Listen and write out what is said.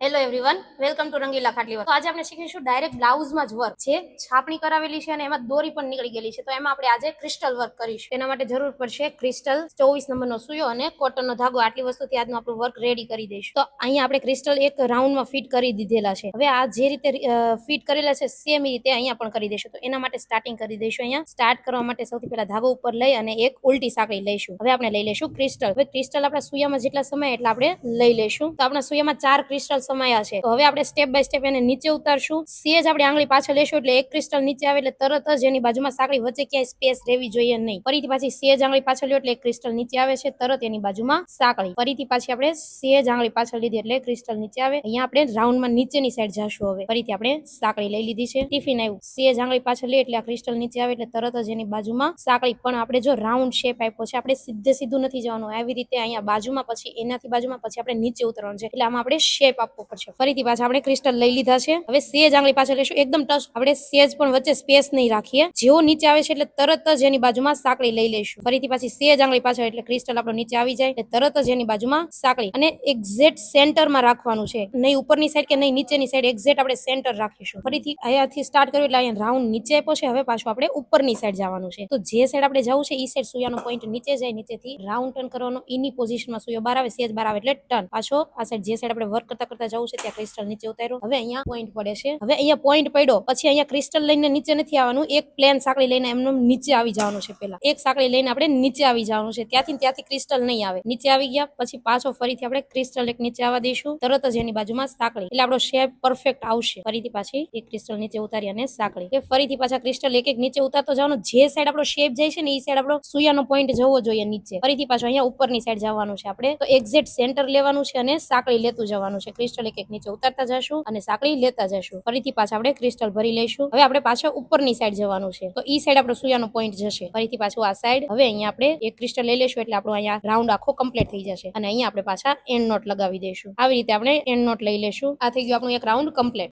Hello everyone, welcome to Rangila Khatli work. તો આજે આપણે શીખીશું ડાયરેક્ટ બ્લાઉઝમાં જ વર્ક છે. છાપણી કરાવેલી છે અને એમાં દોરી પણ નીકળી ગયેલી છે, તો એમાં આપણે આજે ક્રિસ્ટલ વર્ક કરીશું. તેના માટે જરૂર પડશે ક્રિસ્ટલ 24 નંબરનો સુયો અને કોટનનો ધાગો. આટલી વસ્તુથી આજનું આપણું વર્ક રેડી કરી દઈશું. તો અહીંયા આપણે ક્રિસ્ટલ એક રાઉન્ડમાં ફિટ કરી દીધેલા છે. હવે આ જે રીતે ફિટ કરેલા છે સેમ રીતે અહીંયા પણ કરી દઈશું. તો એના માટે સ્ટાર્ટિંગ કરી દઈશું. અહીંયા સ્ટાર્ટ કરવા માટે સૌથી પહેલા ધાગો ઉપર લઈ અને એક ઉલટી સાંકળી લઈશું. હવે આપણે લઈ લઈશું ક્રિસ્ટલ. હવે ક્રિસ્ટલ આપણા સુયામાં જેટલા સમય એટલા આપણે લઈ લઈશું. તો આપણા સુયામાં 4 ક્રિસ્ટલ સમાયા છે. તો હવે આપણે સ્ટેપ બાય સ્ટેપ એને નીચે ઉતારશું. સેજ આપણે આંગળી પાછળ લેશું એટલે એક ક્રિસ્ટલ નીચે આવે એટલે તરત જ એની બાજુમાં સાંકળી વચ્ચે ક્યાંય સ્પેસ રહેવી જોઈએ નહીં. ફરીથી પાછી સેજ આંગળી પાછળ લ્યો એટલે એક ક્રિસ્ટલ નીચે આવે છે, તરત એની બાજુમાં સાંકળી. ફરીથી પાછી આપણે સેજ આંગળી પાછળ લીધી એટલે ક્રિસ્ટલ નીચે આવે. અહીંયા આપણે રાઉન્ડમાં નીચેની સાઈડ જાશું. હવે ફરીથી આપણે સાંકળી લઈ લીધી છે. ટિફિન આવ્યું, સેજ આંગળી પાછળ લે એટલે આ ક્રિસ્ટલ નીચે આવે એટલે તરત જ એની બાજુમાં સાંકળી. પણ આપણે જો રાઉન્ડ શેપ આપ્યો છે, આપણે સીધું નથી જવાનું. આવી રીતે અહીંયા બાજુમાં, પછી એનાથી બાજુમાં, પછી આપણે નીચે ઉતરવાનું છે. એટલે આમાં આપણે શેપ આપવો પડશે. ફરીથી પાછા આપણે ક્રિસ્ટલ લઈ લીધા છે. હવે સેજ આંગળી પાછળ લેશું, એકદમ ટચ. આપણે સેજ પણ વચ્ચે સ્પેસ નહીં રાખીએ. જેવો નીચે આવે છે એટલે તરત જ એની બાજુમાં સાંકળી લઈ લઈશું. ફરીથી પાછી સેજ આંગળી પાછળ એટલે ક્રિસ્ટલ આપણો નીચે આવી જાય એટલે તરત જ એની બાજુમાં સાંકળી. અને એક્ઝેક્ટ સેન્ટરમાં રાખવાનું છે, નહીં ઉપરની સાઈડ કે નહીં નીચેની સાઈડ. એક્ઝેક્ટ આપણે સેન્ટર રાખીશું. ફરીથી અહીંયાથી સ્ટાર્ટ કર્યું એટલે અહીંયા રાઉન્ડ નીચે આપ્યો છે. હવે પાછું આપણે ઉપરની સાઈડ જવાનું છે. તો જે સાઈડ આપણે જવું છે એ સાઈડ સુયાનો પોઈન્ટ નીચે જાય, નીચેથી રાઉન્ડ ટર્ન કરવાનો. એની પોઝિશનમાં સુયો બહાર આવે, સેજ બહાર આવે એટલે ટર્ન. પાછો આ સાઈડ જે સાઈડ આપણે વર્ક કરતા જવું છે ત્યાં ક્રિસ્ટલ નીચે ઉતાર્યો. હવે અહીંયા પોઈન્ટ પડે છે. હવે અહીંયા પોઈન્ટ પડ્યો પછી અહીંયા ક્રિસ્ટલ લઈને નીચે નથી આવવાનું. એક પ્લેન સાંકળી લઈને એમનું નીચે આવી જવાનું છે. પહેલા એક સાંકળી લઈને આપણે નીચે આવી જવાનું છે. ત્યાંથી ક્રિસ્ટલ નહીં આવે. નીચે આવી ગયા પછી પાછો ફરીથી આપણે ક્રિસ્ટલ એક નીચે આવવા દઈશું. તરત જ એની બાજુમાં સાંકળી એટલે આપણો શેપ પરફેક્ટ આવશે. ફરીથી પાછી એક ક્રિસ્ટલ નીચે ઉતારી અને સાંકળી. કે ફરીથી પાછા ક્રિસ્ટલ એક એક નીચે ઉતારતો જવાનું. જે સાઈડ આપણો શેપ જાય છે ને એ સાઈડ આપણો સુયાનો પોઈન્ટ જવો જોઈએ નીચે. ફરીથી પાછો અહીંયા ઉપરની સાઈડ જવાનું છે આપણે. તો એક્ઝેક્ટ સેન્ટર લેવાનું છે અને સાંકળી લેતું જવાનું છે. ક્રિસ્ટલ એક એક નીચે ઉતારતા જશું અને સાંકળી લેતા જશું. ફરીથી પાછા આપણે ક્રિસ્ટલ ભરી લઈશું. હવે આપણે પાછા ઉપરની સાઈડ જવાનું છે. તો ઈ સાઈડ આપણો સુયાનો પોઈન્ટ જશે. ફરીથી પાછું આ સાઈડ. હવે અહીંયા આપણે એક ક્રિસ્ટલ લઈ લઈશું એટલે આપણો અહીંયા રાઉન્ડ આખો કમ્પ્લીટ થઈ જશે. અને અહીંયા આપણે પાછા એન્ડ નોટ લગાવી દઈશું. આવી રીતે આપણે એન્ડ નોટ લઈ લઈશું. આ થઈ ગયું આપણું એક રાઉન્ડ કમ્પ્લીટ.